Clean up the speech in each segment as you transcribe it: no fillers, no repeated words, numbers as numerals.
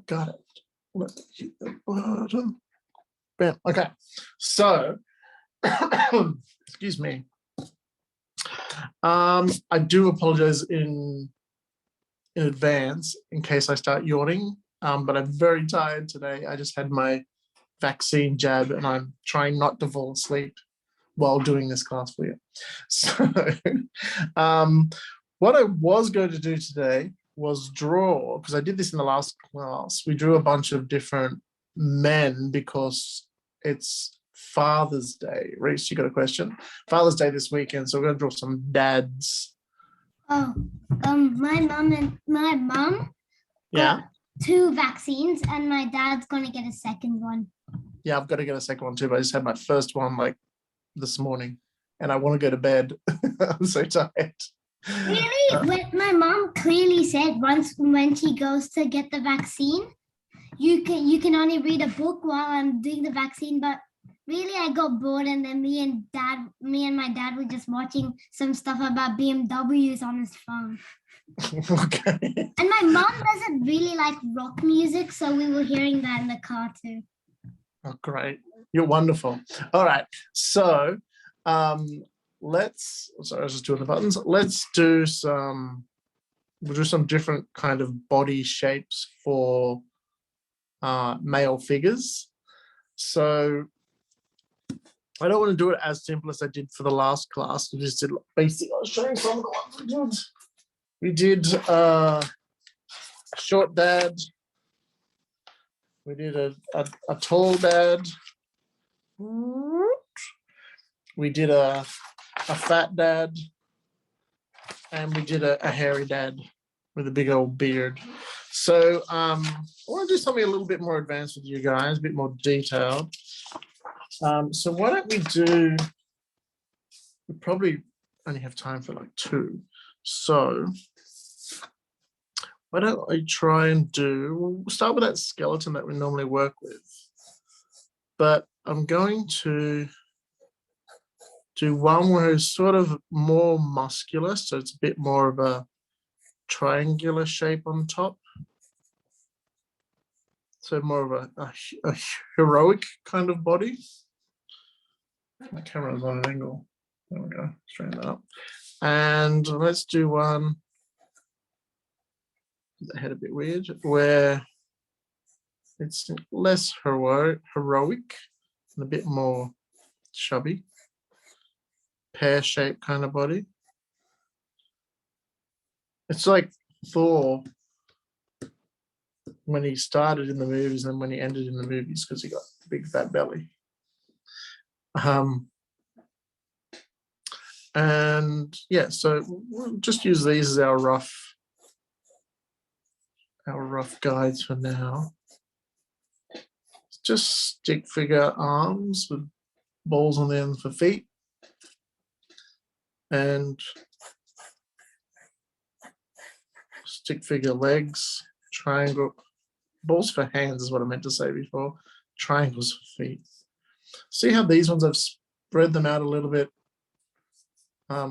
Got it. Let me hit the button. Bam. Okay. So, excuse me. I do apologize in advance in case I start yawning, but I'm very tired today. I just had my vaccine jab and I'm trying not to fall asleep while doing this class for you. So what I was going to do today was draw, because I did this in the last class. We drew a bunch of different men because it's Father's Day. Reese, you got a question? Father's Day this weekend, so we're going to draw some dads. Oh, my mum got 2 vaccines, and my dad's going to get a second one. Yeah, I've got to get a second one too, but I just had my first one like this morning, and I want to go to bed. I'm so tired. Really? My mom clearly said once when she goes to get the vaccine, you can only read a book while I'm doing the vaccine, but really I got bored, and then me and my dad were just watching some stuff about BMWs on his phone. Okay. And my mom doesn't really like rock music, so we were hearing that in the car too. Oh, great. You're wonderful. All right. So I was just doing the buttons. Let's do we'll do some different kind of body shapes for male figures. So I don't want to do it as simple as I did for the last class. We just did basically, I was showing some of the ones we did. We did short dad. We did a tall dad. We did a fat dad. And we did a hairy dad with a big old beard. So I want to do something a little bit more advanced with you guys, a bit more detailed. So why don't we do, we probably only have time for like 2. So why don't I try and we'll start with that skeleton that we normally work with. But I'm going to do one where it's sort of more muscular, so it's a bit more of a triangular shape on top. So more of a heroic kind of body. My camera's on an angle. There we go, straighten that up. And let's do one, the head a bit weird, where it's less heroic and a bit more chubby. Pear-shaped kind of body. It's like Thor when he started in the movies and when he ended in the movies, because he got a big fat belly. And yeah, so we'll just use these as our rough guides for now. Just stick figure arms with balls on the end for feet. And stick figure legs, triangle, balls for hands is what I meant to say before, triangles for feet. See how these ones I've spread them out a little bit at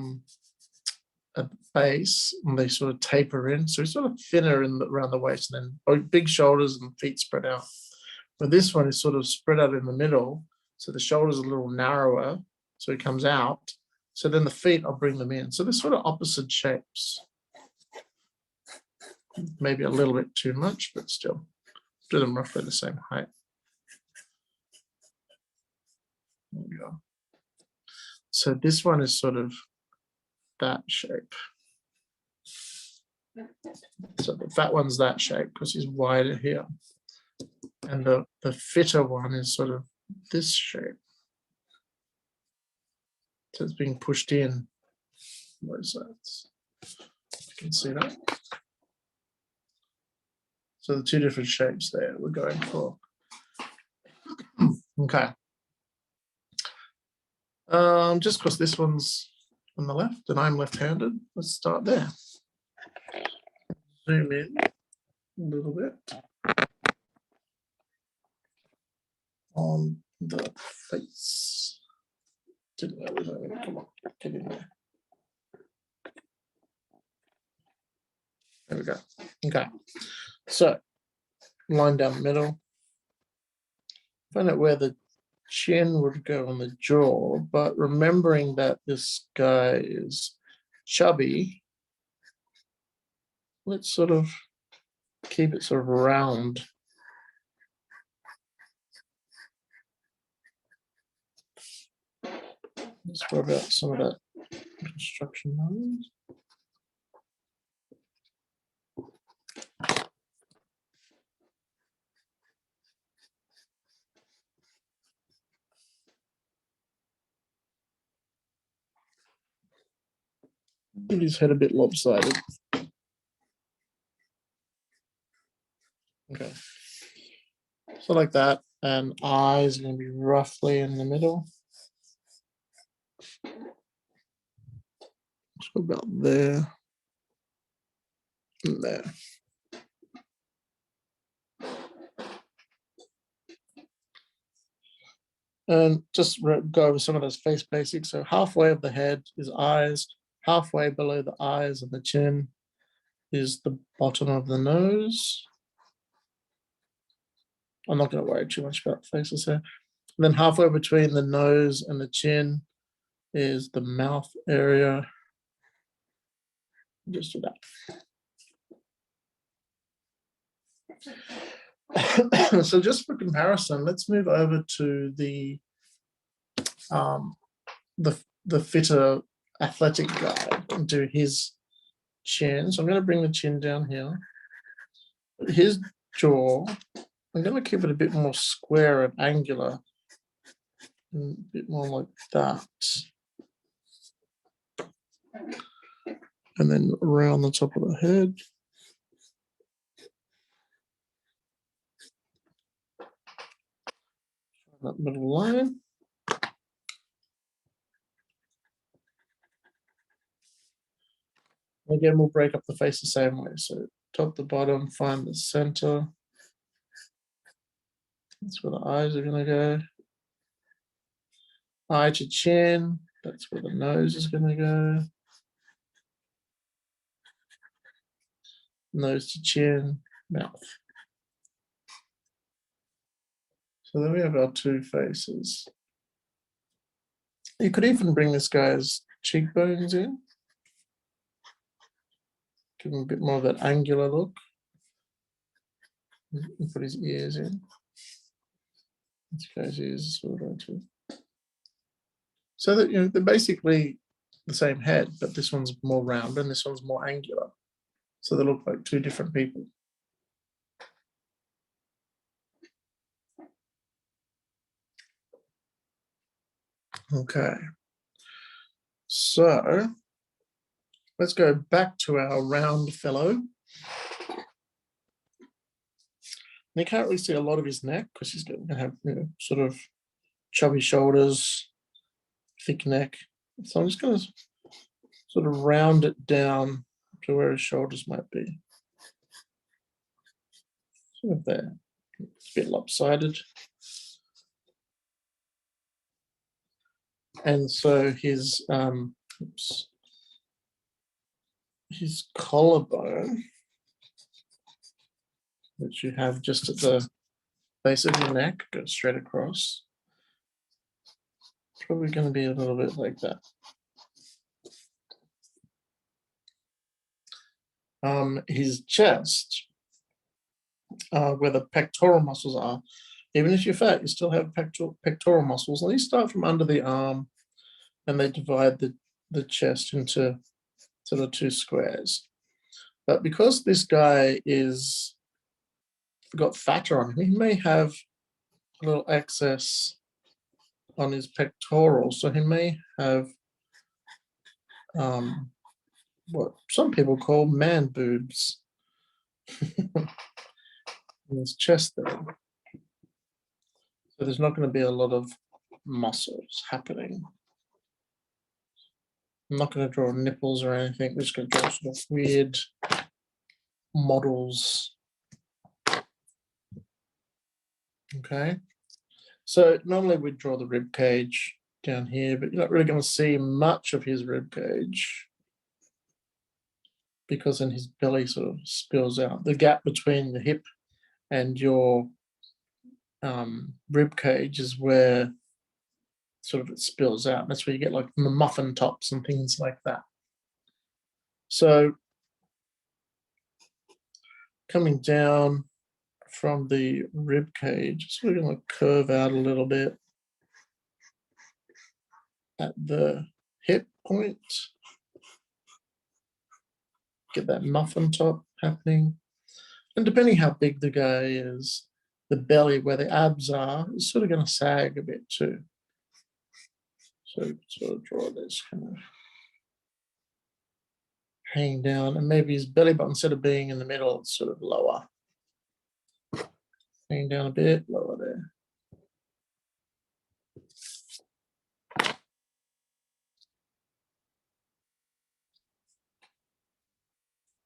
the base, and they sort of taper in, so it's sort of thinner around the waist, and then big shoulders and feet spread out. But this one is sort of spread out in the middle, so the shoulders are a little narrower, so it comes out. So then the feet, I'll bring them in. So they're sort of opposite shapes. Maybe a little bit too much, but still do them roughly the same height. There we go. So this one is sort of that shape. So the fat one's that shape because he's wider here. And the fitter one is sort of this shape. So it's being pushed in both sides. You can see that. So the 2 different shapes there we're going for. Okay. Just because this one's on the left and I'm left-handed, let's start there. Zoom in a little bit on the face. Didn't know we were going to come on, get in there. There we go. Okay. So line down the middle. Find out where the chin would go on the jaw, but remembering that this guy is chubby, let's sort of keep it sort of round. Let's rub out some of that construction lines. Get his head a bit lopsided. Okay. So like that, and eyes are going to be roughly in the middle. So about there and there. And just go over some of those face basics. So halfway of the head is eyes, halfway below the eyes and the chin is the bottom of the nose. I'm not going to worry too much about faces here. And then halfway between the nose and the chin is the mouth area. Just do that. So just for comparison, let's move over to the fitter athletic guy and do his chin. So I'm going to bring the chin down here. His jaw, I'm going to keep it a bit more square and angular, and a bit more like that. And then around the top of the head. That middle line. Again, we'll break up the face the same way. So top to bottom, find the center. That's where the eyes are going to go. Eye to chin, that's where the nose is going to go. Nose to chin, mouth. So then we have our two faces. You could even bring this guy's cheekbones in. Give him a bit more of that angular look. And put his ears in. This guy's ears is sort of too. So that, you know, they're basically the same head, but this one's more round and this one's more angular. So they look like two different people. Okay. So let's go back to our round fellow. And you can't really see a lot of his neck because he's going to have, you know, sort of chubby shoulders, thick neck. So I'm just going to sort of round it down to where his shoulders might be. Sort of there. It's a bit lopsided. And so his collarbone, which you have just at the base of your neck, goes straight across. Probably going to be a little bit like that. His chest, where the pectoral muscles are, even if you're fat, you still have pectoral muscles. And these start from under the arm and they divide the chest into sort of two squares. But because this guy is got fatter on him, he may have a little excess on his pectorals. So he may have what some people call man boobs in his chest there. So there's not going to be a lot of muscles happening. I'm not going to draw nipples or anything. I'm just going to draw sort of weird models. Okay. So normally we draw the rib cage down here, but you're not really going to see much of his rib cage because then his belly sort of spills out. The gap between the hip and your rib cage is where sort of it spills out. That's where you get like the muffin tops and things like that. So coming down from the rib cage, so we're going to curve out a little bit at the hip point. Get that muffin top happening. And depending how big the guy is, the belly where the abs are is sort of going to sag a bit too. So sort of draw this kind of hanging down, and maybe his belly button, instead of being in the middle, it's sort of lower. Hanging down a bit, lower there.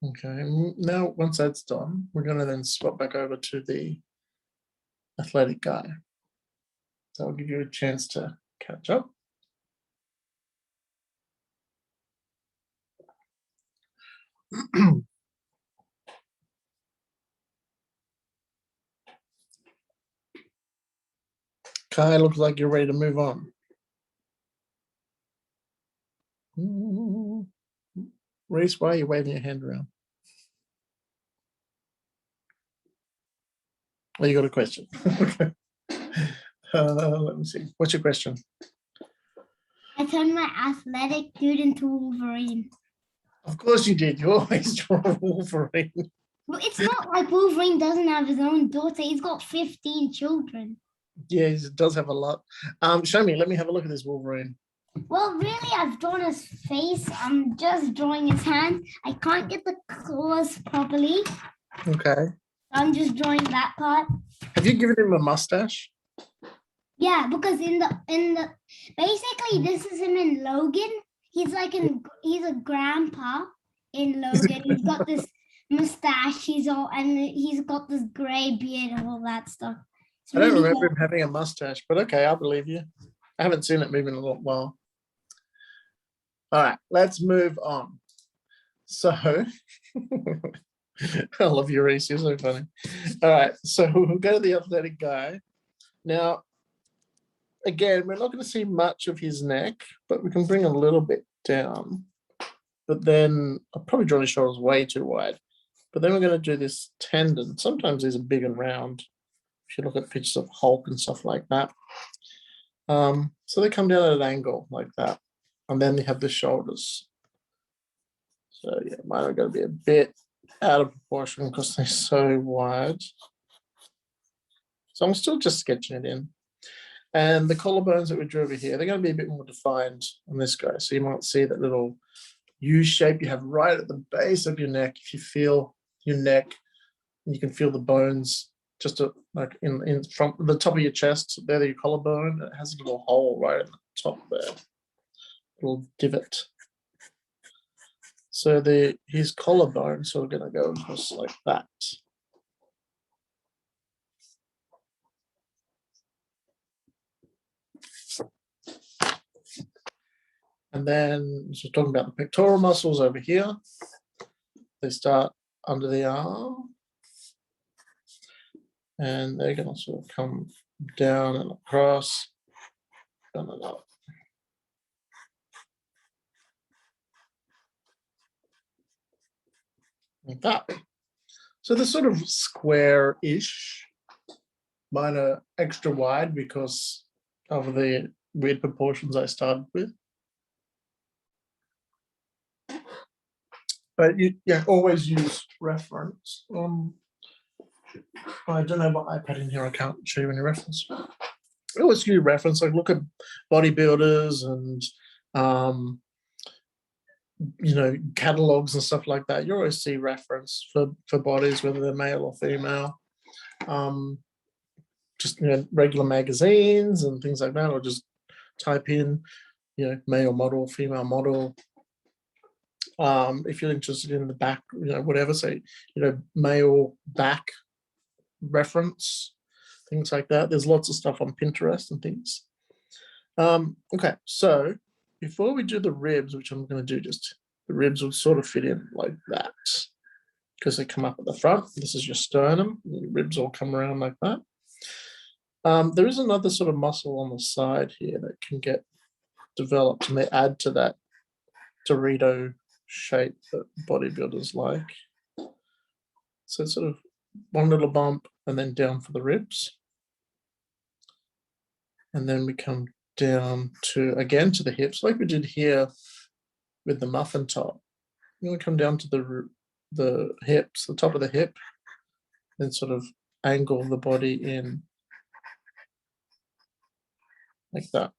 Okay, now once that's done, we're going to then swap back over to the athletic guy. So I'll give you a chance to catch up. Kai, looks like you're ready to move on. Reese, why are you waving your hand around? Oh, you got a question. Okay. Let me see. What's your question? I turned my athletic dude into Wolverine. Of course you did. You always draw Wolverine. Well, it's not like Wolverine doesn't have his own daughter. He's got 15 children. Yeah, he does have a lot. Show me. Let me have a look at this Wolverine. Well, really, I've drawn his face. I'm just drawing his hand. I can't get the claws properly. Okay. I'm just drawing that part. Have you given him a mustache? Yeah, because in the basically this is him in Logan. He's he's a grandpa in Logan. He's got this mustache. He's got this gray beard and all that stuff. I don't remember him having a mustache, but okay, I believe you. I haven't seen it maybe in a little while. All right, let's move on. So, I love you, Reese. You're so funny. All right, so we'll go to the athletic guy. Now, again, we're not going to see much of his neck, but we can bring a little bit down. But then I'll probably draw his shoulders way too wide. But then we're going to do this tendon. Sometimes these are big and round. If you look at pictures of Hulk and stuff like that. So they come down at an angle like that. And then they have the shoulders. So yeah, mine are going to be a bit out of proportion because they're so wide. So I'm still just sketching it in. And the collarbones that we drew over here, they're going to be a bit more defined on this guy. So you might see that little U shape you have right at the base of your neck. If you feel your neck, you can feel the bones just like in front, the top of your chest, there, your collarbone. It has a little hole right in the top there, little divot. So his collarbone, so we're going to go just like that. And then, so talking about the pectoral muscles over here, they start under the arm, and they're going to sort of come down and across, down and up. Like that. So they're sort of square-ish. Mine are extra wide because of the weird proportions I started with. But you always use reference. I don't have my iPad in here. I can't show you any reference. I always use reference. Like look at bodybuilders and catalogs and stuff like that. You always see reference for bodies, whether they're male or female. Just regular magazines and things like that, or just type in male model, female model. If you're interested in the back, whatever, say, male back reference, things like that. There's lots of stuff on Pinterest and things. Okay, so before we do the ribs, which I'm going to do, just the ribs will sort of fit in like that. because they come up at the front. This is your sternum. Your ribs all come around like that. There is another sort of muscle on the side here that can get developed, and they add to that Dorito shape that bodybuilders like. So sort of one little bump and then down for the ribs. And then we come down to, again, to the hips, like we did here with the muffin top. You want to come down to the hips, the top of the hip, and sort of angle the body in like that.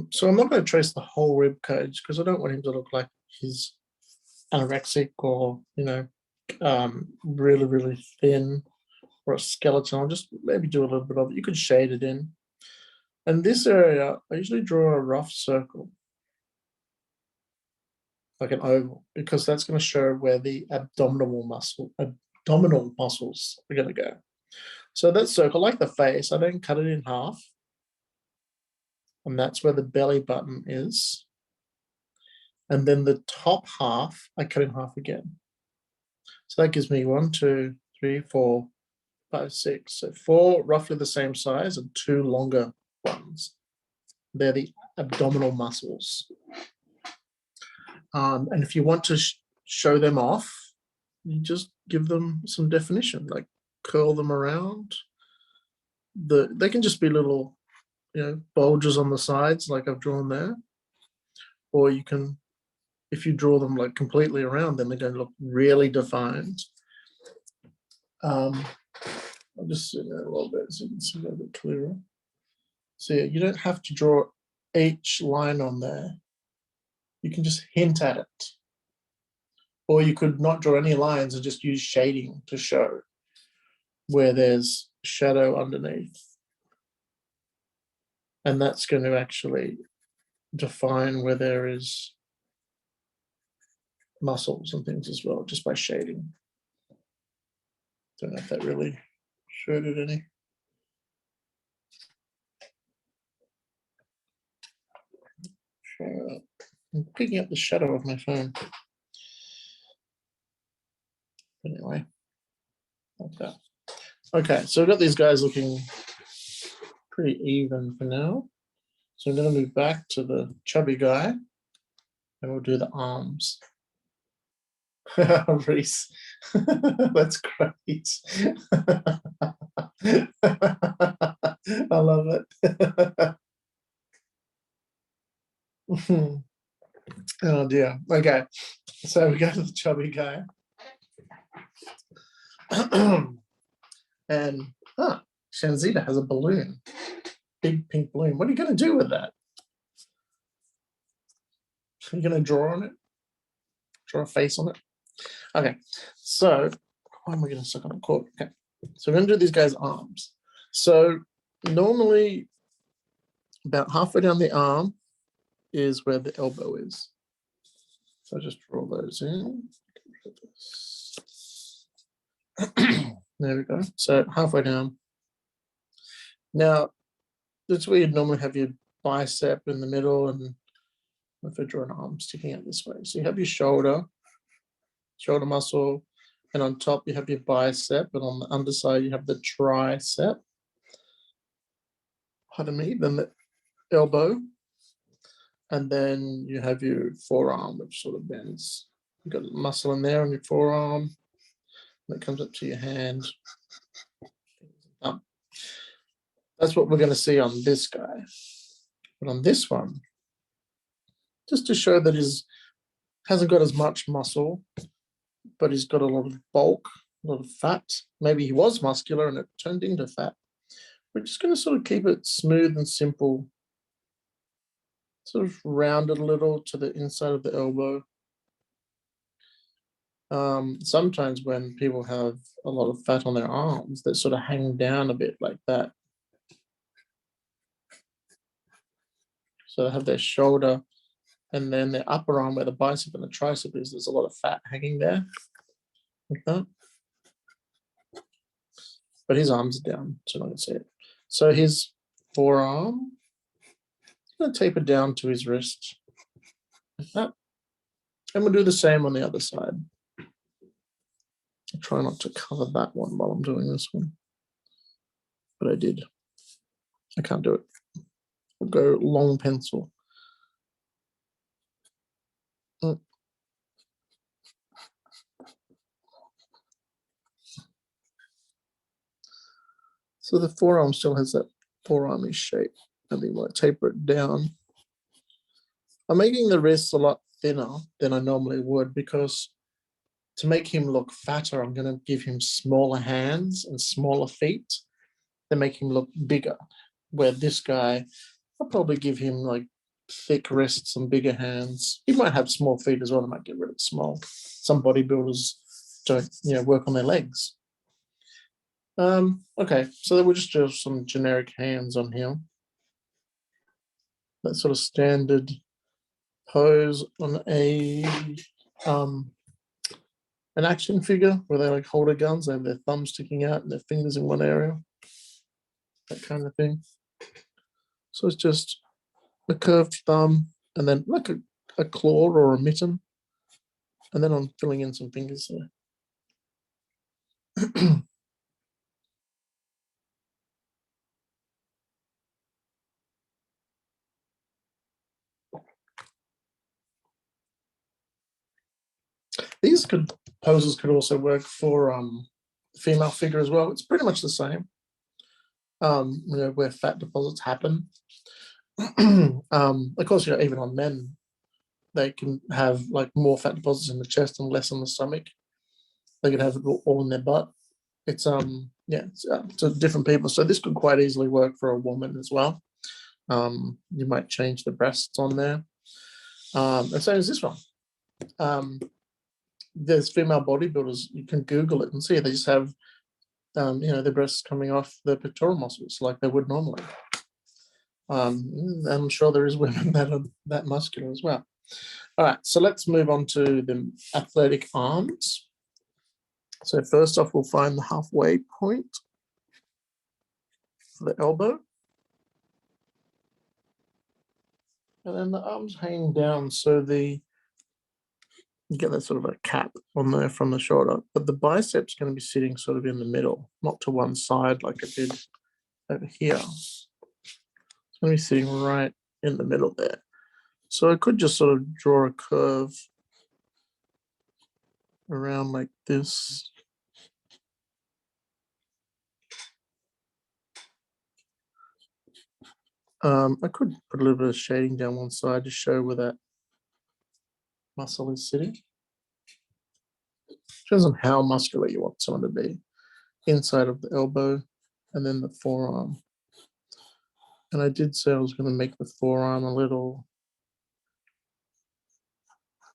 So I'm not going to trace the whole rib cage because I don't want him to look like he's anorexic or, really, really thin or a skeleton. I'll just maybe do a little bit of it. You could shade it in. And this area, I usually draw a rough circle, like an oval, because that's going to show where the abdominal muscles are going to go. So that circle, like the face, I then cut it in half. And that's where the belly button is. And then the top half, I cut in half again. So that gives me 1, 2, 3, 4, 5, 6. So 4 roughly the same size and 2 longer ones. They're the abdominal muscles. And if you want to show them off, you just give them some definition, like curl them around. They can just be little, bulges on the sides like I've drawn there. Or you can, if you draw them like completely around, then they're going to look really defined. I'll just zoom out a little bit so you can see a little bit clearer. So yeah, you don't have to draw each line on there. You can just hint at it. Or you could not draw any lines and just use shading to show where there's shadow underneath. And that's going to actually define where there is muscles and things as well, just by shading. Don't know if that really showed it any. I'm picking up the shadow of my phone. Anyway, like that. Okay, so I've got these guys looking pretty even for now. So I'm going to move back to the chubby guy and we'll do the arms. Reese, that's great. I love it. Oh dear. Okay, so we go to the chubby guy. And Shanzita has a balloon, big pink balloon. What are you going to do with that? Are you going to draw on it? Draw a face on it? Okay, so why am I going to suck on a cord? Okay, so we're going to do these guys' arms. So normally about halfway down the arm is where the elbow is. So I just draw those in. There we go. So halfway down. Now, that's where you'd normally have your bicep in the middle, and if I draw an arm sticking out this way. So you have your shoulder muscle, and on top you have your bicep, and on the underside you have the tricep. Pardon me, then the elbow, and then you have your forearm, which sort of bends. You've got muscle in there on your forearm, and it comes up to your hand. That's what we're going to see on this guy. But on this one, just to show that he hasn't got as much muscle, but he's got a lot of bulk, a lot of fat. Maybe he was muscular and it turned into fat. We're just going to sort of keep it smooth and simple, sort of round it a little to the inside of the elbow. Sometimes when people have a lot of fat on their arms, they sort of hang down a bit like that. So they have their shoulder and then their upper arm where the bicep and the tricep is, there's a lot of fat hanging there. like that. But his arms are down, so I can see it. So his forearm, I'm going to taper down to his wrist, like that. And we'll do the same on the other side. I'll try not to cover that one while I'm doing this one. But I did. I can't do it. We'll go long pencil. So the forearm still has that forearmy shape, and we might taper it down. I'm making the wrists a lot thinner than I normally would because to make him look fatter, I'm going to give him smaller hands and smaller feet and make him look bigger. Where this guy, I'll probably give him like thick wrists and bigger hands. He might have small feet as well. I might get rid of small. Some bodybuilders don't, work on their legs. Okay, so then we'll just do some generic hands on him. That sort of standard pose on an action figure where they like hold their guns, they have their thumbs sticking out and their fingers in one area, that kind of thing. So it's just a curved thumb and then like a claw or a mitten, and then I'm filling in some fingers there. These poses could also work for female figure as well. It's pretty much the same. Where fat deposits happen. Of course, even on men, they can have like more fat deposits in the chest and less on the stomach. They could have it all in their butt. It's to different people. So this could quite easily work for a woman as well. You might change the breasts on there. And so is this one. There's female bodybuilders. You can Google it and see. They just have their breasts coming off the pectoral muscles like they would normally. I'm sure there is women that are that muscular as well. All right, so let's move on to the athletic arms. So first off, we'll find the halfway point for the elbow. And then the arms hanging down, so you get that sort of a cap on there from the shoulder, but the bicep's going to be sitting sort of in the middle, not to one side like it did over here. It's going to be sitting right in the middle there. So I could just sort of draw a curve around like this. I could put a little bit of shading down one side to show where that muscle is sitting. Depends on how muscular you want someone to be. Inside of the elbow and then the forearm. And I did say I was going to make the forearm a little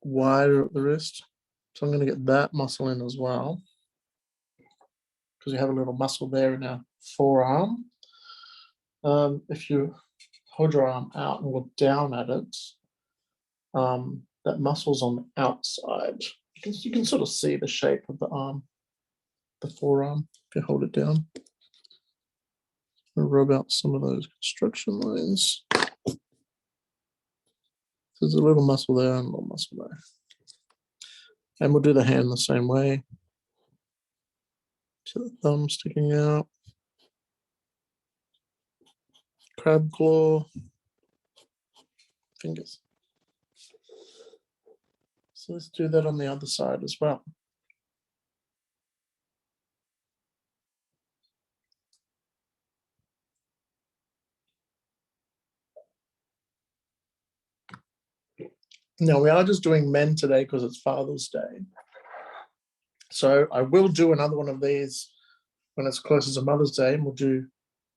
wider at the wrist. So I'm going to get that muscle in as well, because we have a little muscle there in our forearm. If you hold your arm out and look down at it, that muscle's on the outside. You can sort of see the shape of the arm, the forearm, if you hold it down. I'll rub out some of those construction lines. There's a little muscle there and a little muscle there. And we'll do the hand the same way. So the thumb sticking out. Crab claw. Fingers. So let's do that on the other side as well. Now we are just doing men today because it's Father's Day. So I will do another one of these when it's closer to Mother's Day, and we'll do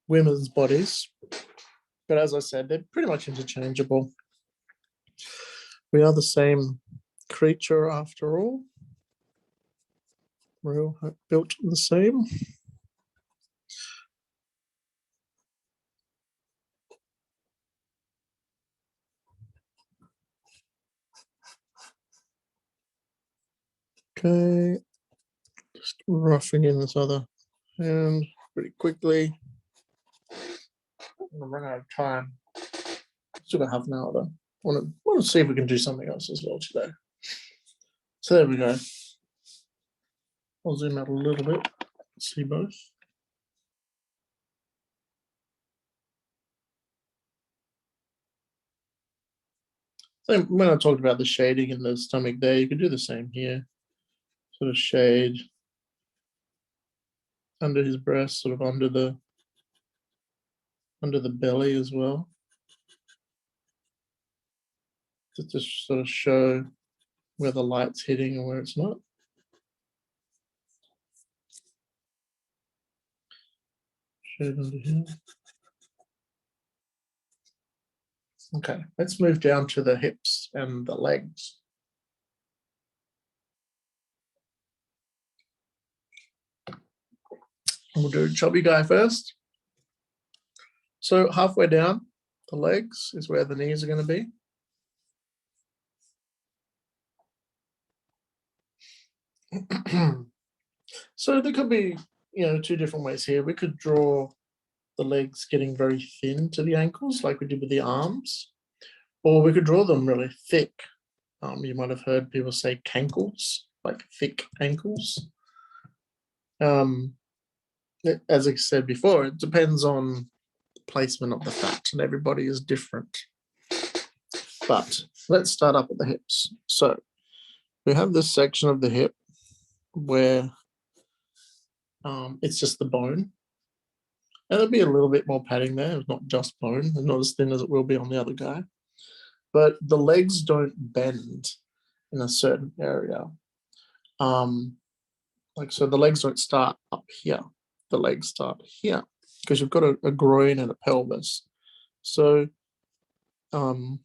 women's bodies. But as I said, they're pretty much interchangeable. We are the same creature after all. We're all built the same. Okay. roughing in this other hand pretty quickly. I'm gonna run out of time. Still got half an hour though. Want to see if we can do something else as well today. So there we go. I'll zoom out a little bit. See both. So when I talked about the shading in the stomach there, you could do the same here. Sort of shade under his breast, sort of under the belly as well. Just to sort of show where the light's hitting and where it's not. Shade under here. Okay, let's move down to the hips and the legs. We'll do chubby guy first. So halfway down the legs is where the knees are going to be. So there could be, two different ways here. We could draw the legs getting very thin to the ankles like we did with the arms, or we could draw them really thick. You might have heard people say cankles, like thick ankles. As I said before, it depends on the placement of the fat, and everybody is different. But let's start up at the hips. So we have this section of the hip where it's just the bone. And there'll be a little bit more padding there. It's not just bone. It's not as thin as it will be on the other guy. But the legs don't bend in a certain area. So the legs don't start up here. The legs start here because you've got a groin and a pelvis. So it's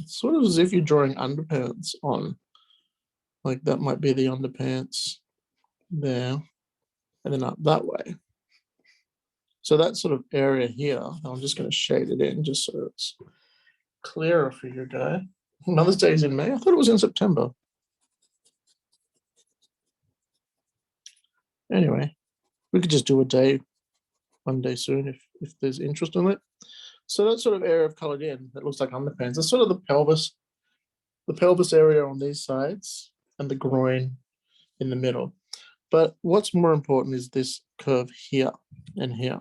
sort of as if you're drawing underpants on. Like that might be the underpants there and then up that way. So that sort of area here, I'm just going to shade it in just so it's clearer for you guys. Mother's Day is in May. I thought it was in September. Anyway, we could just do one day soon if there's interest in it. So that sort of area I've colored in, that looks like underpants. That's sort of the pelvis area on these sides and the groin in the middle. But what's more important is this curve here and here.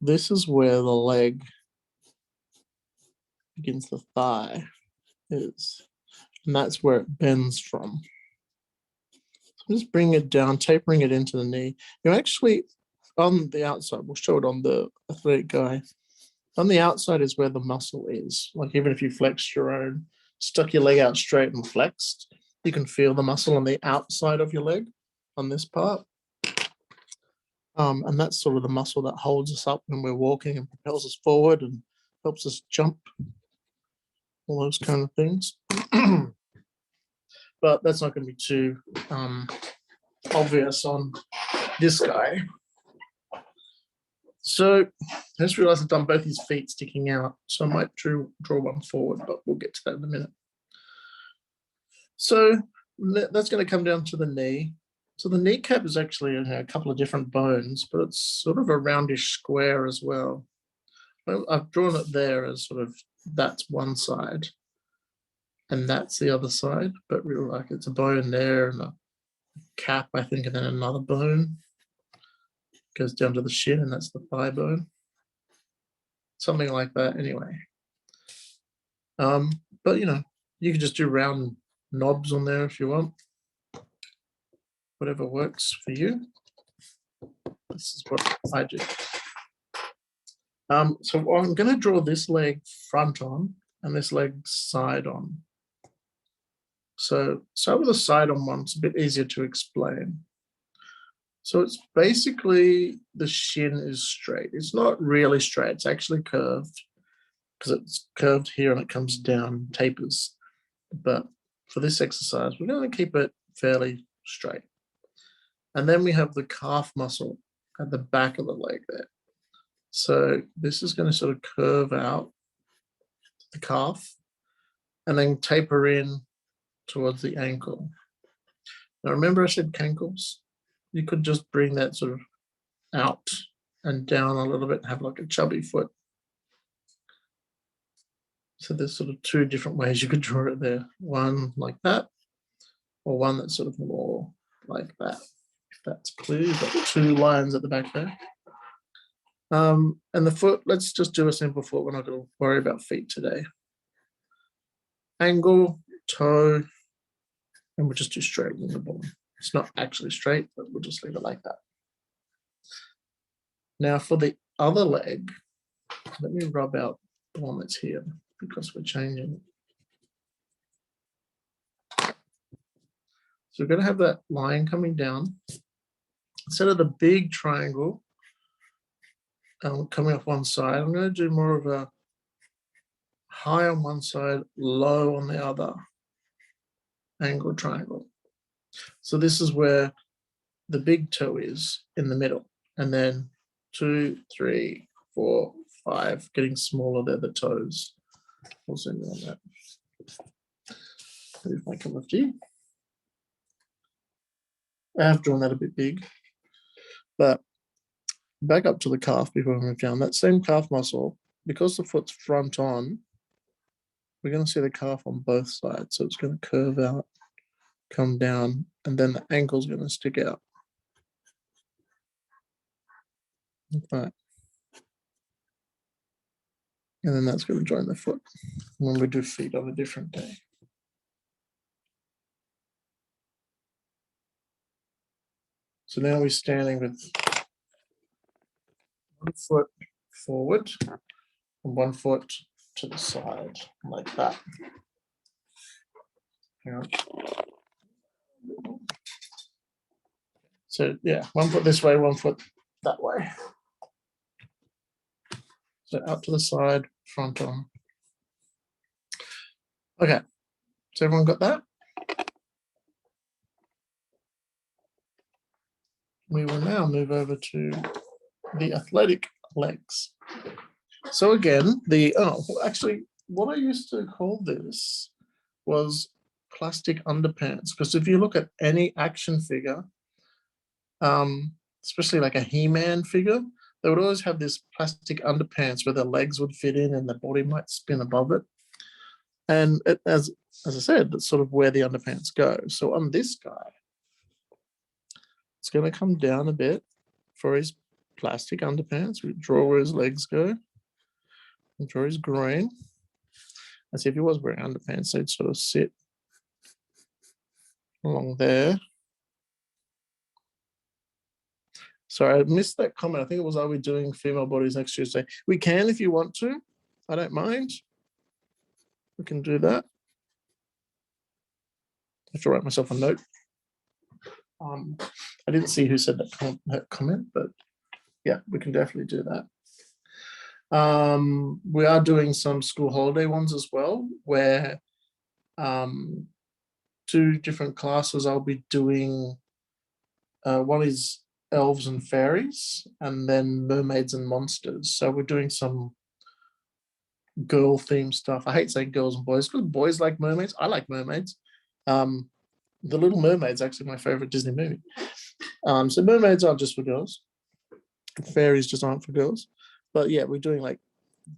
This is where the leg against the thigh is, and that's where it bends from. So just bring it down, tapering it into the knee. You're actually on the outside, we'll show it on the athletic guy. On the outside is where the muscle is. Like even if you flexed your own, stuck your leg out straight and flexed, you can feel the muscle on the outside of your leg on this part. And that's sort of the muscle that holds us up when we're walking and propels us forward and helps us jump, all those kind of things. But that's not going to be too obvious on this guy. So I just realized I've done both his feet sticking out, so I might draw one forward, but we'll get to that in a minute. So that's going to come down to the knee. So the kneecap is actually a couple of different bones, but it's sort of a roundish square as well. I've drawn it there as sort of that's one side and that's the other side, but really like it's a bone there and a cap, I think, and then another bone goes down to the shin, and that's the thigh bone. Something like that anyway. But you can just do round knobs on there if you want. Whatever works for you. This is what I do. So I'm going to draw this leg front on and this leg side on. So start with the side on one. It's a bit easier to explain. So it's basically the shin is straight. It's not really straight. It's actually curved because it's curved here and it comes down, tapers. But for this exercise, we're going to keep it fairly straight. And then we have the calf muscle at the back of the leg there. So this is going to sort of curve out the calf and then taper in towards the ankle. Now remember I said cankles? You could just bring that sort of out and down a little bit and have like a chubby foot. So there's sort of two different ways you could draw it there. One like that, or one that's sort of more like that. If that's clear, you've got two lines at the back there. And the foot, let's just do a simple foot. We're not going to worry about feet today. Angle, toe, and we'll just do straight along the bottom. It's not actually straight, but we'll just leave it like that. Now for the other leg, let me rub out the one that's here because we're changing. So we're going to have that line coming down. Instead of the big triangle coming off one side, I'm going to do more of a high on one side, low on the other angled triangle. So this is where the big toe is in the middle, and then 2, 3, 4, 5, getting smaller. They're the toes. We'll zoom in on that. Move my cup of tea. I have drawn that a bit big, but back up to the calf before we move down. That same calf muscle, because the foot's front on, we're going to see the calf on both sides. So it's going to curve out, come down, and then the ankle's going to stick out. Like that. And then that's going to join the foot when we do feet on a different day. So now we're standing with one foot forward and one foot to the side, like that. Hang on. So yeah, one foot this way, one foot that way. So out to the side, front on. Okay, so everyone got that? We will now move over to the athletic legs. So again, actually, what I used to call this was plastic underpants, because if you look at any action figure, especially like a He-Man figure, they would always have this plastic underpants where the legs would fit in and the body might spin above it. And as I said, that's sort of where the underpants go. So on this guy, it's going to come down a bit for his plastic underpants. We draw where his legs go and draw his groin. As if he was wearing underpants, they'd sort of sit along there. Sorry, I missed that comment. I think it was, are we doing female bodies next Tuesday? We can if you want to. I don't mind. We can do that. I have to write myself a note. I didn't see who said that comment, but yeah, we can definitely do that. We are doing some school holiday ones as well, where 2 different classes I'll be doing. One is elves and fairies, and then mermaids and monsters. So we're doing some girl themed stuff. I hate saying girls and boys because boys like mermaids. I like mermaids. The Little Mermaid's actually my favorite Disney movie. So mermaids aren't just for girls. Fairies just aren't for girls. But yeah, we're doing like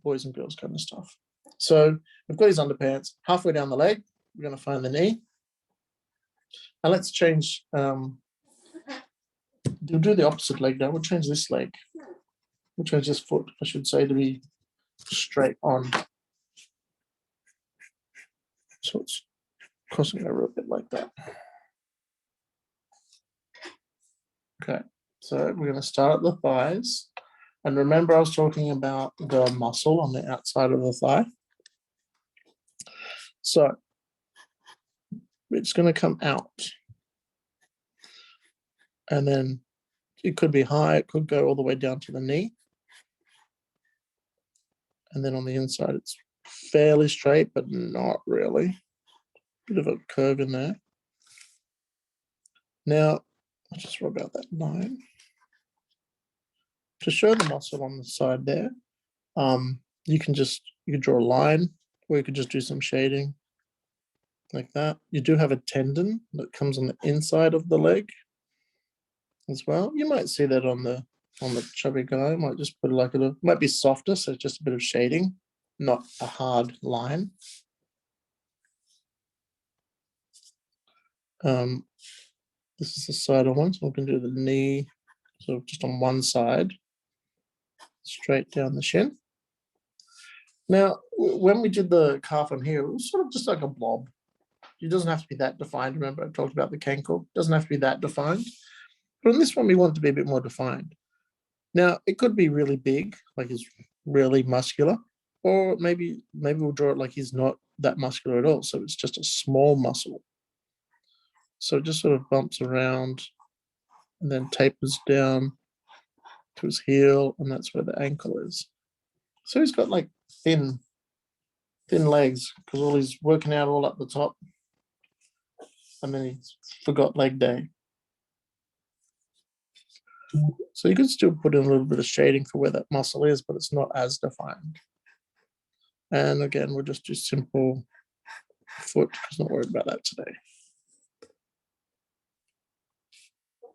boys and girls kind of stuff. So we've got his underpants. Halfway down the leg, we're going to find the knee. And let's change, we'll do the opposite leg now. We'll change this leg. We'll change this foot, I should say, to be straight on. So it's crossing over a bit like that. Okay, so we're going to start at the thighs. And remember, I was talking about the muscle on the outside of the thigh. So it's going to come out. And then it could be high, it could go all the way down to the knee. And then on the inside, it's fairly straight, but not really. Bit of a curve in there. Now, I'll just rub out that line. To show the muscle on the side there, you can draw a line, or you could just do some shading. like that. You do have a tendon that comes on the inside of the leg as well. You might see that on the chubby guy. Might just put like might be softer, so just a bit of shading, not a hard line. This is the side one, so we can do the knee, so just on one side, straight down the shin. Now, when we did the calf on here, it was sort of just like a blob. It doesn't have to be that defined. Remember, I talked about the cankle. It doesn't have to be that defined. But in this one, we want it to be a bit more defined. Now, it could be really big, like it's really muscular, or maybe we'll draw it like he's not that muscular at all. So it's just a small muscle. So it just sort of bumps around and then tapers down to his heel, and that's where the ankle is. So he's got like thin legs because all he's working out all up the top, and then he's forgot leg day. So you could still put in a little bit of shading for where that muscle is, but it's not as defined. And again, we'll just do simple foot because not worried about that today.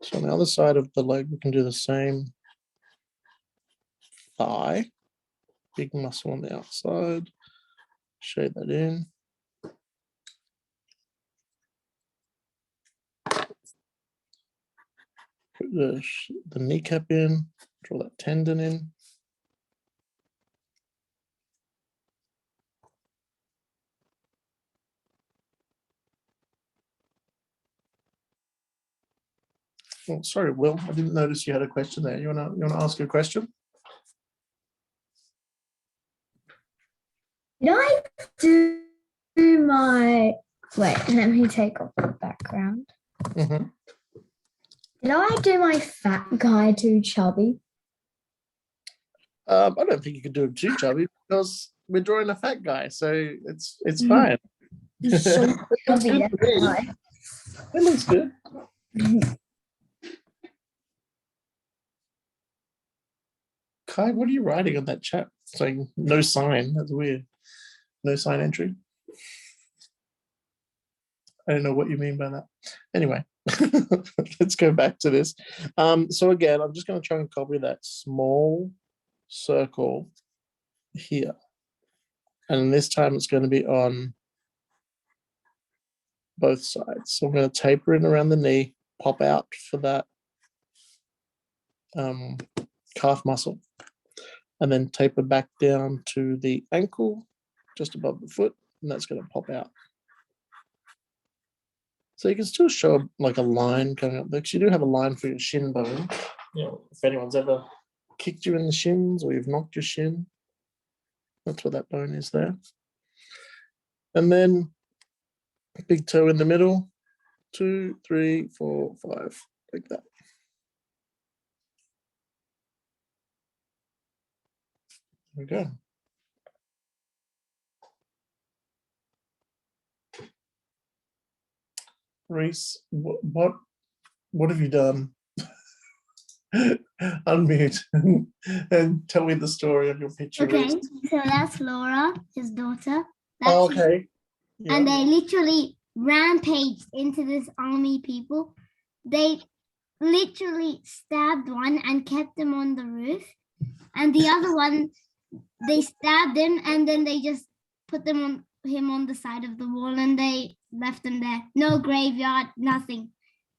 So on the other side of the leg, we can do the same. Thigh, big muscle on the outside. Shade that in. Put the kneecap in, draw that tendon in. Oh, sorry, Will, I didn't notice you had a question there. You wanna ask a question? Did I do my wait, let me take off the background. Mm-hmm. Did I do my fat guy too chubby? I don't think you could do him too chubby because we're drawing a fat guy, so it's fine. So chubby, Good for me. guy. It looks good. Kai, what are you writing on that chat? Saying no sign. That's weird. No sign entry. I don't know what you mean by that. Anyway, let's go back to this. So again, I'm just going to try and copy that small circle here. And this time it's going to be on both sides. So I'm going to taper in around the knee, pop out for that calf muscle, and then taper back down to the ankle, just above the foot, and that's going to pop out. So you can still show like a line going up there, because you do have a line for your shin bone. You know, if anyone's ever kicked you in the shins or you've knocked your shin, that's what that bone is there. And then big toe in the middle, 2, 3, 4, 5, like that. There we go. Reese, what have you done? Unmute and tell me the story of your picture. Okay, Reese. so that's Laura, his daughter. That's Oh, okay. Yeah. And they literally rampaged into this army people. They literally stabbed one and kept him on the roof. And the other one, they stabbed him and then they just put him on the side of the wall and they left him there. No graveyard, nothing.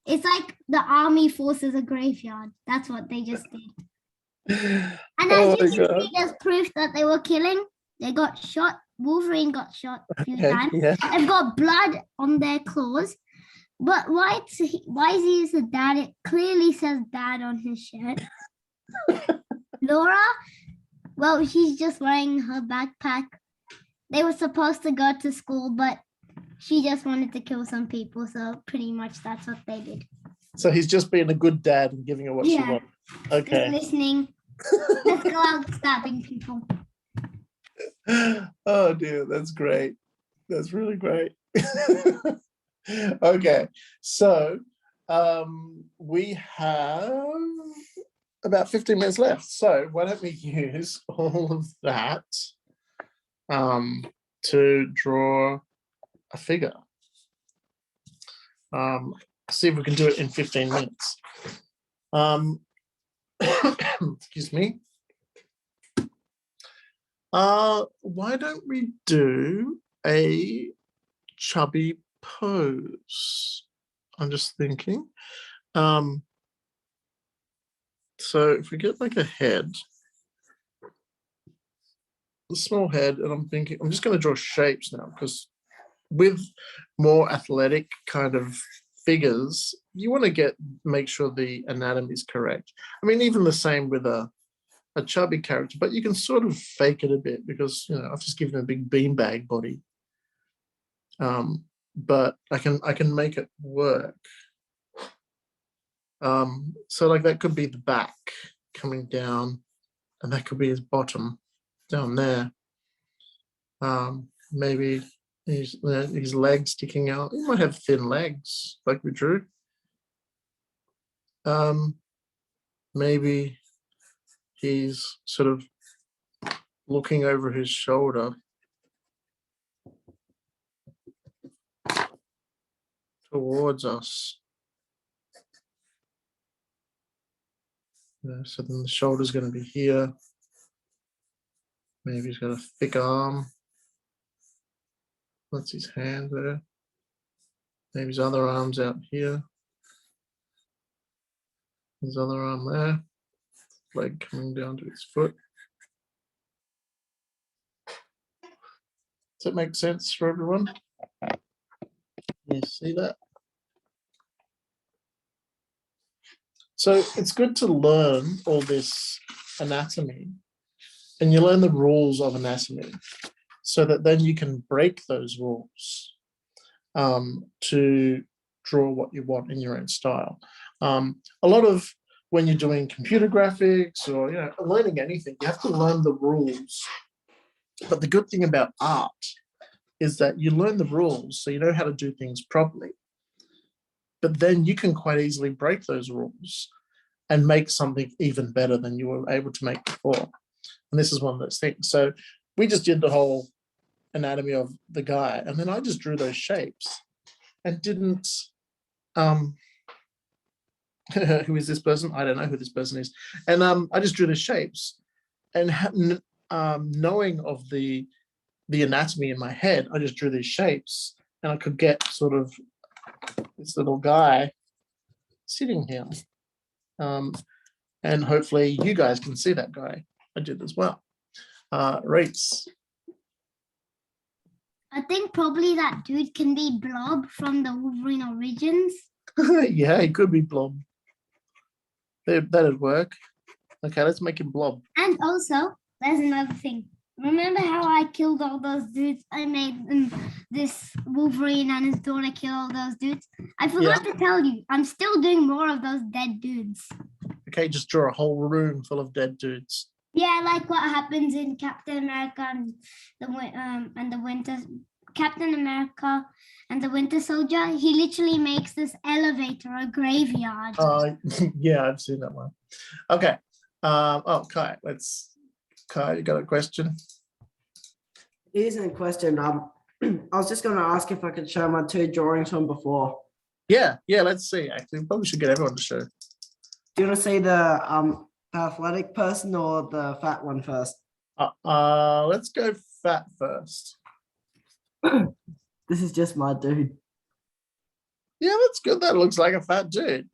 It's like the army forces a graveyard. That's what they just did. And as you can see, there's proof that they were killing. They got shot. Wolverine got shot a few times. Yeah. They've got blood on their claws. But why is he the dad? It clearly says dad on his shirt. Laura, well, she's just wearing her backpack. They were supposed to go to school, but she just wanted to kill some people. So pretty much that's what they did. So he's just being a good dad and giving her what she wants. Okay. Just listening. Let's go out stabbing people. Oh dear, that's great. That's really great. Okay, so we have about 15 minutes left. So why don't we use all of that to draw a figure? See if we can do it in 15 minutes. Excuse me. Why don't we do a chubby pose? I'm just thinking. So if we get like a head, a small head, and I'm thinking, I'm just going to draw shapes now, because with more athletic kind of figures, you want to make sure the anatomy is correct. I mean, even the same with a chubby character, but you can sort of fake it a bit, because I've just given a big beanbag body. But I can make it work. So like that could be the back coming down, and that could be his bottom down there. Maybe his legs sticking out. He might have thin legs like we drew. Maybe he's sort of looking over his shoulder towards us. So then the shoulder's going to be here. Maybe he's got a thick arm. That's his hand there. Maybe his other arm's out here. His other arm there. Leg coming down to his foot. Does that make sense for everyone? You see that? So it's good to learn all this anatomy, and you learn the rules of anatomy, so that then you can break those rules to draw what you want in your own style. A lot of when you're doing computer graphics or learning anything, you have to learn the rules. But the good thing about art is that you learn the rules, so you know how to do things properly. But then you can quite easily break those rules and make something even better than you were able to make before. And this is one of those things. So we just did the whole anatomy of the guy, and then I just drew those shapes and didn't who is this person? I don't know who this person is. And I just drew the shapes, and knowing of the anatomy in my head, I just drew these shapes, and I could get sort of this little guy sitting here. And hopefully you guys can see that guy. I did as well. Rates. I think probably that dude can be Blob from the Wolverine Origins. Yeah, he could be Blob. That'd work. Okay, let's make him Blob. And also, there's another thing. Remember how I killed all those dudes? I made this Wolverine and his daughter kill all those dudes. I forgot to tell you, I'm still doing more of those dead dudes. Okay, just draw a whole room full of dead dudes. Yeah, like what happens in Captain America and the Winter Captain America and the Winter Soldier. He literally makes this elevator a graveyard. Yeah, I've seen that one. Okay. Kai, Kai, you got a question? It isn't a question. I was just going to ask if I could show my two drawings from before. Yeah, let's see. Actually, we probably should get everyone to show. Do you want to see the athletic person or the fat one first? Let's go fat first. This is just my dude. Yeah, that's good. That looks like a fat dude.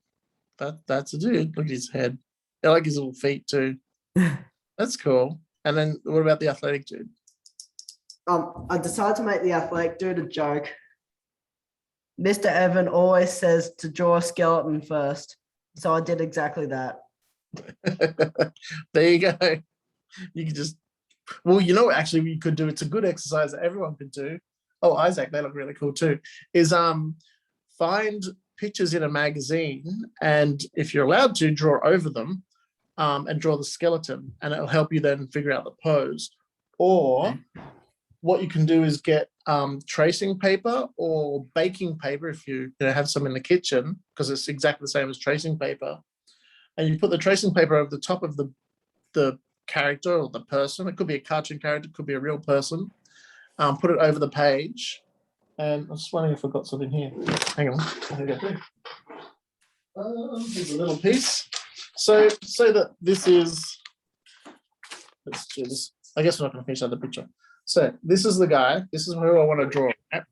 That's a dude. Look at his head. I like his little feet too. That's cool. And then what about the athletic dude? I decided to make the athletic dude a joke. Mr. Evan always says to draw a skeleton first. So I did exactly that. There you go. You can just, actually we could do, it's a good exercise that everyone could do. Oh, Isaac, they look really cool too. Is find pictures in a magazine, and if you're allowed to, draw over them and draw the skeleton, and it'll help you then figure out the pose. Or what you can do is get tracing paper or baking paper if you have some in the kitchen, because it's exactly the same as tracing paper. And you put the tracing paper over the top of the character or the person. It could be a cartoon character, it could be a real person. Put it over the page, And I was just wondering if I've got something here. Hang on. There we go. Here's a little piece. So say that this is, let's do this. I guess we're not going to finish out the picture. So this is the guy. This is who I want to draw. Right?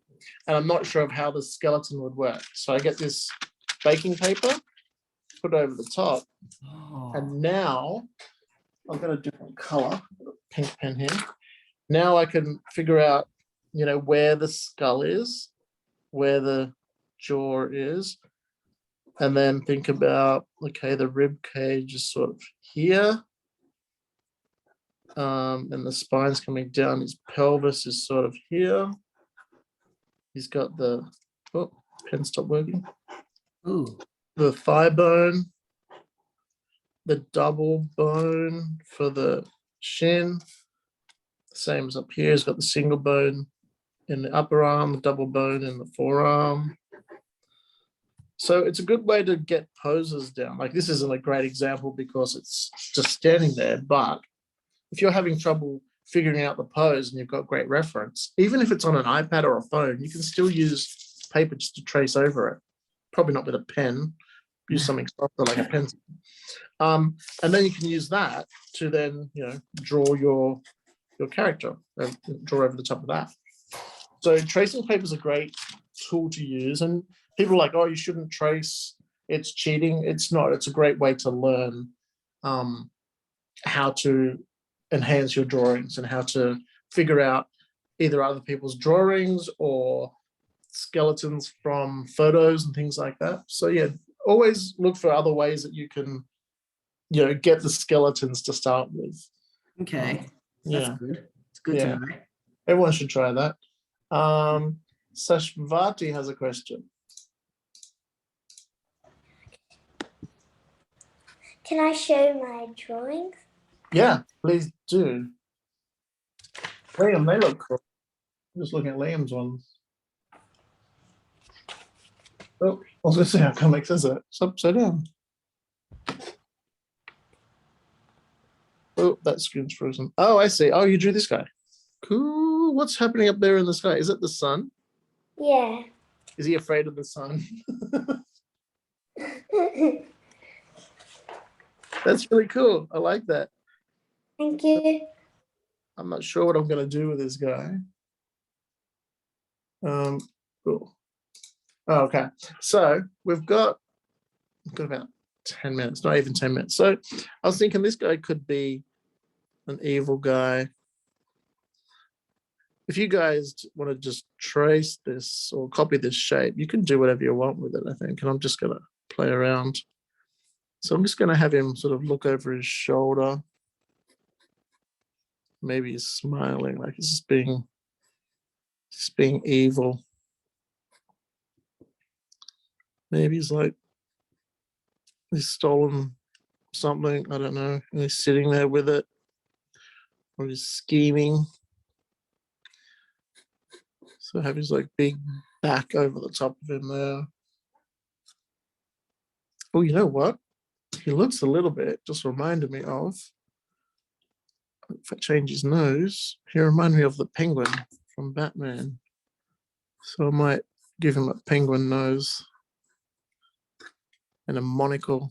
And I'm not sure of how the skeleton would work. So I get this baking paper, put it over the top. And now I've got a different color, pink pen here. Now I can figure out, you know, where the skull is, where the jaw is, and then think about, okay, the rib cage is sort of here. And the spine's coming down. His pelvis is sort of here. He's got the, oh, pen stopped working. Ooh. The thigh bone, the double bone for the shin. Same as up here. He's got the single bone in the upper arm, the double bone in the forearm. So it's a good way to get poses down. Like this isn't a great example because it's just standing there, but if you're having trouble figuring out the pose and you've got great reference, even if it's on an iPad or a phone, you can still use paper just to trace over it. Probably not with a pen, use something softer like a pencil. And then you can use that to then, you know, draw your character and draw over the top of that. So tracing paper is a great tool to use, and people are like, oh, you shouldn't trace, it's cheating. It's not. It's a great way to learn how to enhance your drawings and how to figure out either other people's drawings or skeletons from photos and things like that. So yeah, always look for other ways that you can, you know, get the skeletons to start with. Okay. Yeah, That's good. It's good Yeah. to know. everyone should try that. Sashvati has a question. Can I show my drawings? Yeah, please do. Liam, they look cool. I'm just looking at Liam's ones. Oh, I was going to say, how come it says it? It's upside down. Oh, that screen's frozen. Oh, I see. Oh, you drew this guy. Cool. What's happening up there in the sky? Is it the sun? Yeah. Is he afraid of the sun? That's really cool. I like that. Thank you. I'm not sure what I'm going to do with this guy. Cool. Oh, okay. So we've got about 10 minutes, not even 10 minutes. So I was thinking this guy could be an evil guy. If you guys want to just trace this or copy this shape, you can do whatever you want with it, I think. And I'm just going to play around. So I'm just going to have him sort of look over his shoulder. Maybe he's smiling, like he's being evil. Maybe he's like, he's stolen something, I don't know, and he's sitting there with it, or he's scheming. So have his like big back over the top of him there. Oh, you know what? He looks a little bit, just reminded me of, if I change his nose, he reminded me of the Penguin from Batman. So I might give him a penguin nose and a monocle.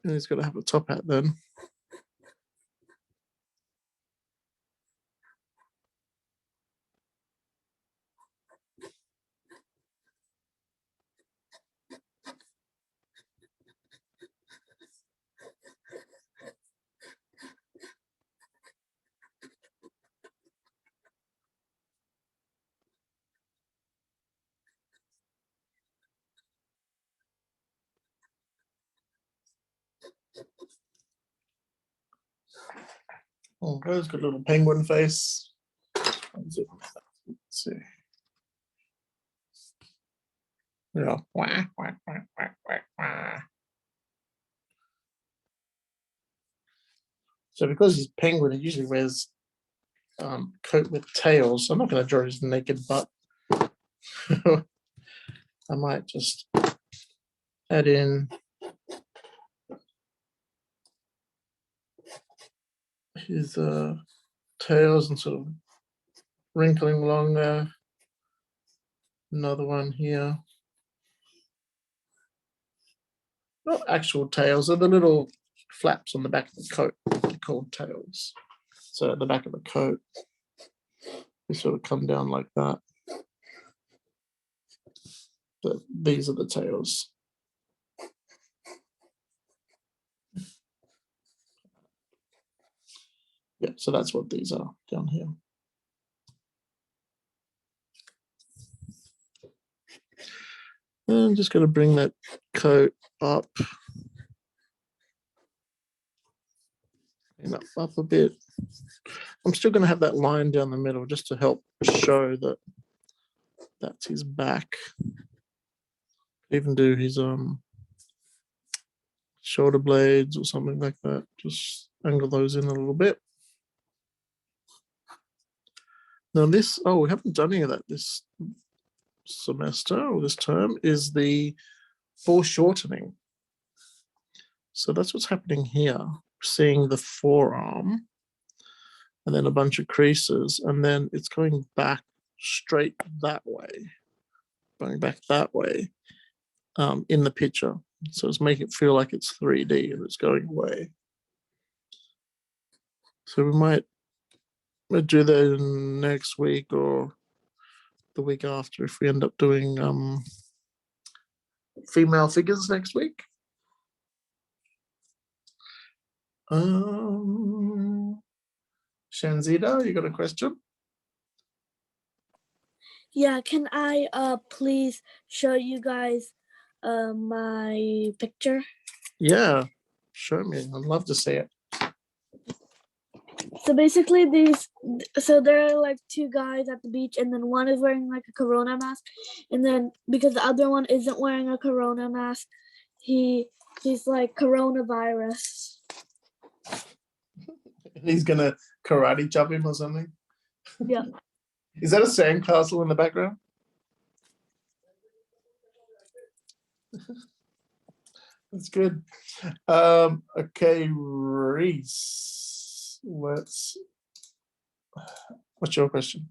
And he's got to have a top hat then. Oh, he's got a little penguin face. Let's see. Yeah. Wah, wah, wah, wah, wah, wah. So because he's penguin, he usually wears coat with tails. I'm not going to draw his naked butt. I might just add in his tails and sort of wrinkling along there. Another one here. Not actual tails, they're the little flaps on the back of the coat. They're called tails. So at the back of the coat, they sort of come down like that. But these are the tails. Yeah, so that's what these are down here. And I'm just going to bring that coat up. And up a bit. I'm still going to have that line down the middle just to help show that that's his back. Even do his shoulder blades or something like that. Just angle those in a little bit. Now this, oh, we haven't done any of that this semester or this term, is the foreshortening. So that's what's happening here. Seeing the forearm and then a bunch of creases, and then it's going back straight that way, going back that way in the picture. So it's making it feel like it's 3D and it's going away. So we might do that next week or the week after if we end up doing female figures next week. Shanzida, you got a question? Yeah, can I please show you guys my picture? Yeah, show me. I'd love to see it. So basically there are like two guys at the beach, and then one is wearing like a corona mask, and then because the other one isn't wearing a corona mask, he's like coronavirus. He's gonna karate chop him or something. Yeah. Is that a sandcastle in the background? That's good. Okay, Reese. What's your question?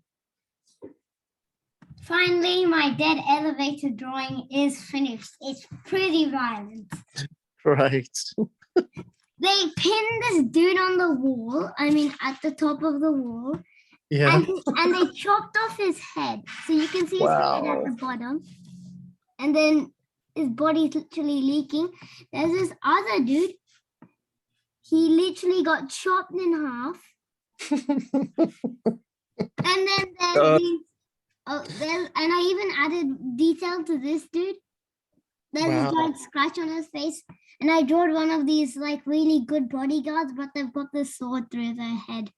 Finally, my dead elevator drawing is finished. It's pretty violent. Right. They pinned this dude on the wall, I mean at the top of the wall, Yeah. and they chopped off his head. So you can see his head at Wow. the bottom. And then his body's literally leaking. There's this other dude. He literally got chopped in half. And then there's these, and I even added detail to this dude. There's Wow. a giant scratch on his face. And I drew one of these like really good bodyguards, but they've got this sword through their head.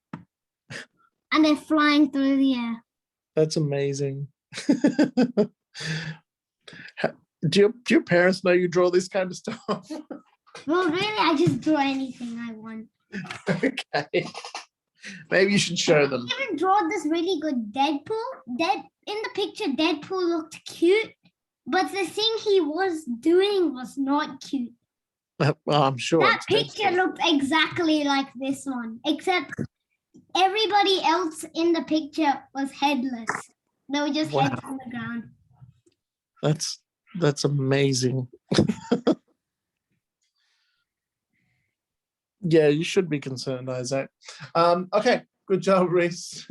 And they're flying through the air. That's amazing. Do your parents know you draw this kind of stuff? Well, really, I just draw anything I want. Okay. Maybe you should show them. I even draw this really good Deadpool. In the picture, Deadpool looked cute, but the thing he was doing was not cute. Well, I'm sure. That picture looked exactly like this one, except everybody else in the picture was headless. They were just heads on the ground. That's amazing. Yeah, you should be concerned, Isaac. Okay, good job, Reese.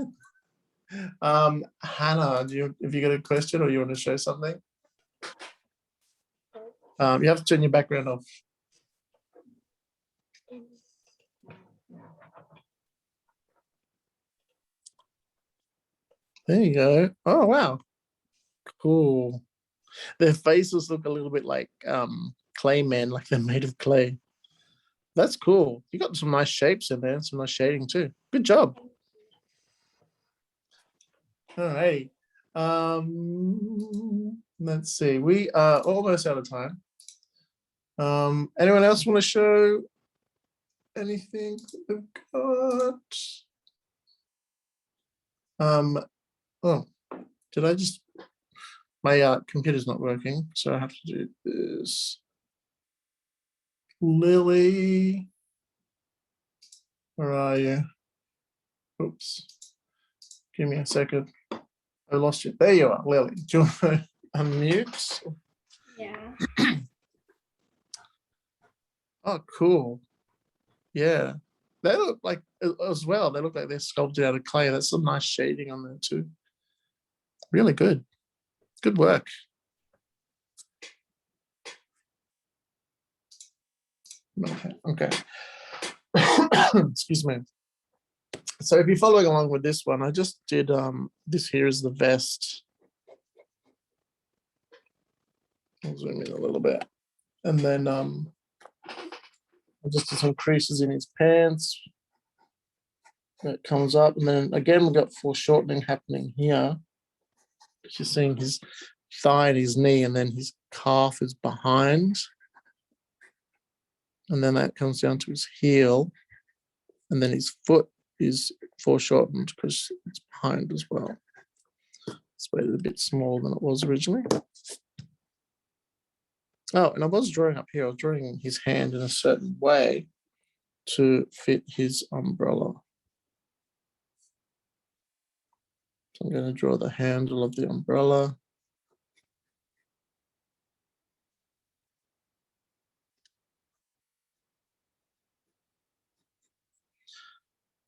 Hannah, have you got a question or you want to show something? You have to turn your background off. There you go. Oh, wow. Cool. Their faces look a little bit like clay men, like they're made of clay. That's cool. You got some nice shapes in there, some nice shading too. Good job. All right. Let's see. We are almost out of time. Anyone else want to show anything we've got? Oh, did I just? My computer's not working, so I have to do this. Lily, where are you? Oops. Give me a second. I lost you. There you are, Lily. Do you want to unmute? Yeah. Oh, cool. Yeah. They look like, as well, they look like they're sculpted out of clay. That's some nice shading on there too. Really good. Good work. Okay. Excuse me. So if you're following along with this one, I just did this here is the vest. I'll zoom in a little bit. And then I just did some creases in his pants. It comes up, and then again we've got foreshortening happening here. You're seeing his thigh and his knee, and then his calf is behind. And then that comes down to his heel, and then his foot is foreshortened because it's behind as well. It's made it a bit smaller than it was originally. Oh, and I was drawing up here, I was drawing his hand in a certain way to fit his umbrella. So I'm going to draw the handle of the umbrella.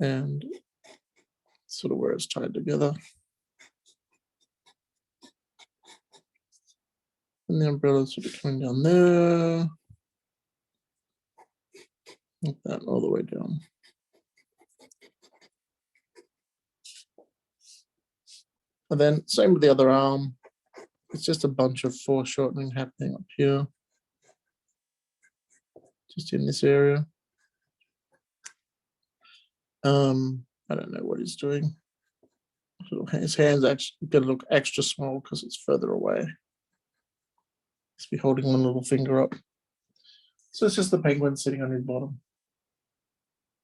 And sort of where it's tied together. And the umbrella sort of coming down there. Like that all the way down. And then same with the other arm. It's just a bunch of foreshortening happening up here. Just in this area. I don't know what he's doing. His hand's actually going to look extra small because it's further away. He's be holding one little finger up. So it's just the penguin sitting on his bottom.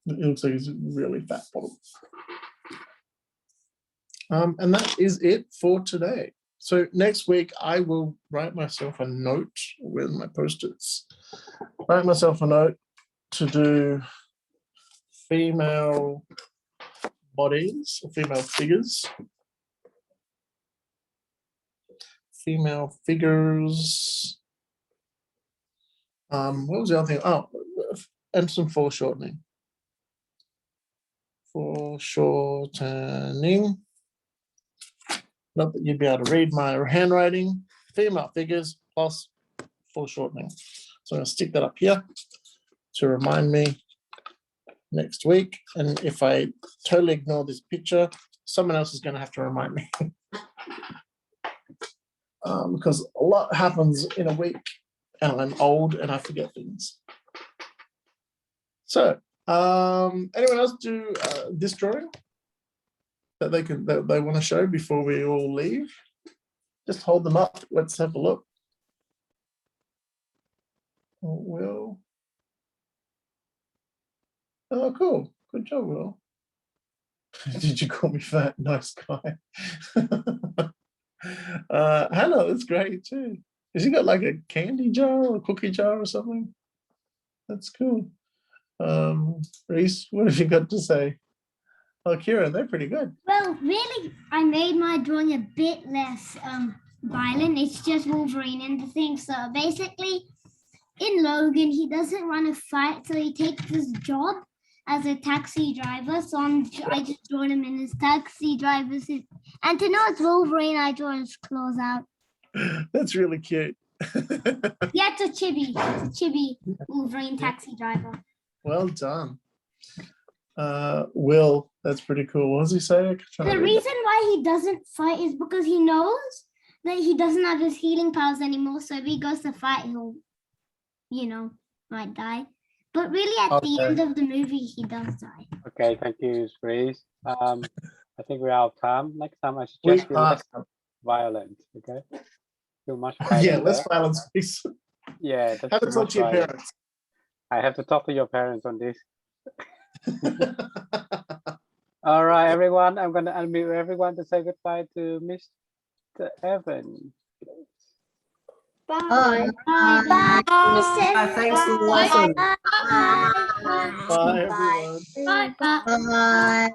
It looks like he's a really fat bottom. And that is it for today. So next week, I will write myself a note with my Post-its. Write myself a note to do female bodies or female figures. Female figures. What was the other thing? Oh, and some foreshortening. Foreshortening. Not that you'd be able to read my handwriting. Female figures plus foreshortening. So I'm going to stick that up here to remind me next week. And if I totally ignore this picture, someone else is going to have to remind me. Because a lot happens in a week and I'm old and I forget things. So anyone else do this drawing that they want to show before we all leave? Just hold them up. Let's have a look. Oh, Will. Oh, cool. Good job, Will. Did you call me fat? Nice guy. Hannah, that's great too. Has he got like a candy jar or a cookie jar or something? That's cool. Reese, what have you got to say? Oh, Kira, they're pretty good. Well, really, I made my drawing a bit less violent. It's just Wolverine and the thing. So basically, in Logan, he doesn't run a fight, so he takes his job as a taxi driver. So I just drawn him in his taxi driver suit. And to know it's Wolverine, I draw his claws out. That's really cute. Yeah, it's a chibi. It's a chibi Wolverine taxi driver. Well done. Will, that's pretty cool. What does he say? The reason why he doesn't fight is because he knows that he doesn't have his healing powers anymore. So if he goes to fight, he'll, might die. But really, at the end of the movie, he does die. Okay, thank you, Grace. I think we're out of time. Next time, I suggest you less violent. Okay. Too much violence. Yeah, less violence, please. Yeah, that's have to talk to your parents. I have to talk to your parents on this. All right, everyone. I'm gonna unmute everyone to say goodbye to Mr. Evan. Bye. Bye. Thanks for the lesson. Bye. Bye, everyone. Bye. Bye.